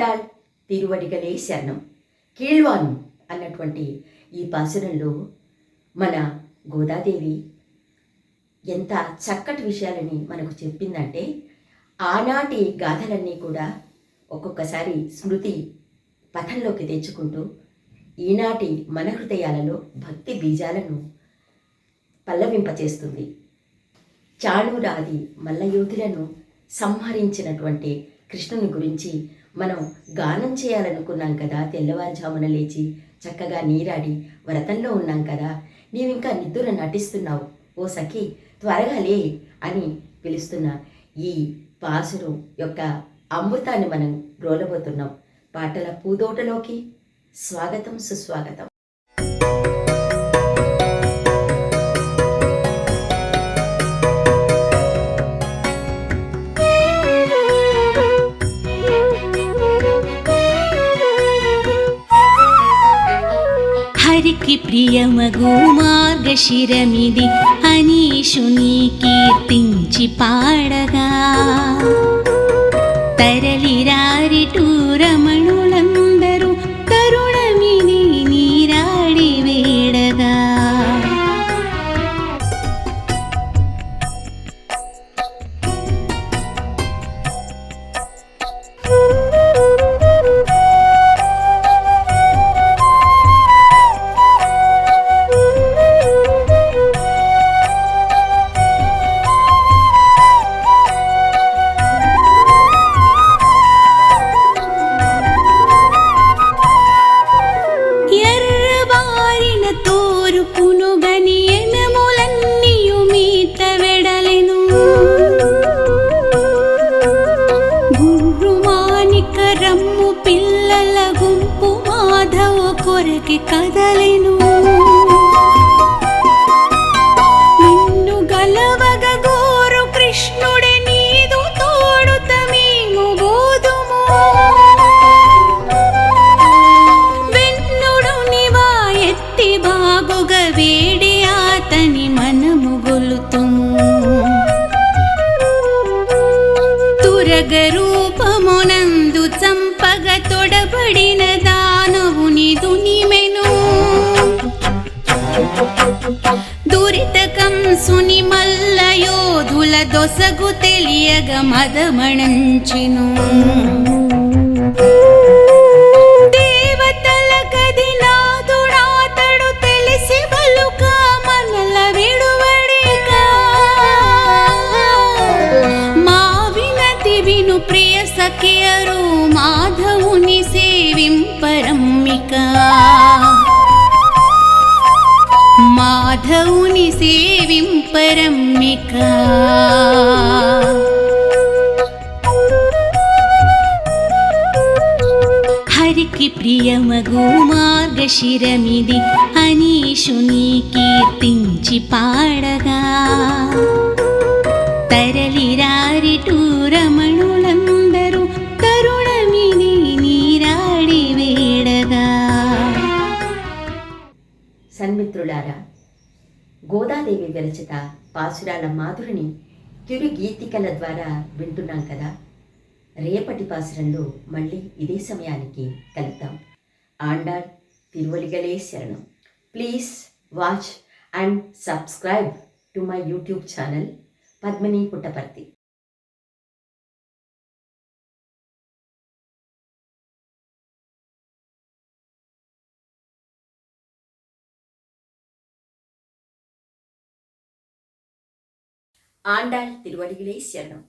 ఆండాళ్ తిరువడిగలే శరణం. కీళ్వాన్ అన్నటువంటి ఈ పాసురంలో మన గోదాదేవి ఎంత చక్కటి విషయాలని మనకు చెప్పిందంటే, ఆనాటి గాథలన్నీ కూడా ఒక్కొక్కసారి స్మృతి పథంలోకి తెచ్చుకుంటూ ఈనాటి మన హృదయాలలో భక్తి బీజాలను పల్లవింపచేస్తుంది. చాణూరాది మల్లయోధులను సంహరించినటువంటి కృష్ణుని గురించి మనం గానం చేయాలనుకున్నాం కదా. తెల్లవారుజామున లేచి చక్కగా నీరాడి వ్రతంలో ఉన్నాం కదా. నీవింకా నిద్ర నటిస్తున్నావు, ఓ సఖి త్వరగా లే అని పిలుస్తున్న ఈ పాసురం యొక్క అమృతాన్ని మనం రోలబోతున్నాం. పాటల పూదోటలోకి స్వాగతం, సుస్వాగతం. హరికి ప్రియమగు మార్గశిరమిది అనీషుని కీర్తించి పాడగా, తరలిరారిటూ రమణులందరూ తరుణమిది నీరాడి వేడగా. పిల్లల గుంపు మాధవ కొరకి కదలెను. నిన్ను గలవగ గోరు కృష్ణుడే నీదు తోడుత మేము బోధుము. వెన్నుడు నివా ఎత్తి బాగుగ వేడి ఆతని మనము గొలుతుము. తురగ రూపమునందు చంపగ తొడబడిన దానవుని దునిమెను. దురిత కంసుని మల్ల యోధుల దొసగు తెలియగ మదమణంచెను. దేవతల కది నాదుడాతడు తెలిసి బలుక మనల విడువడిక. మా వినతి విను ప్రియ సఖియరు మాధవుని సేవింపరమ్మిక. మాధవుని సేవింపరమ్మిక. హరికి ప్రియమగు మార్గశిరమిది అనీషుని కీర్తించి పాడగా, తరలిరారిటూ రమణులందరూ తరుణమిది నీరాడి వేడగా. సన్మిత్రులారా, గోదాదేవి విరచిత పాసురాల మాధురిని తిరుగీతికల ద్వారా వింటున్నాం కదా. రేపటి పాసురంలో మళ్ళీ ఇదే సమయానికి కలుద్దాం. ఆండాళ్ తిరువడిగలే శరణం. Please watch and subscribe to my YouTube channel Padmini Puttaparthi. Andal తిరువడిగలే శరణం.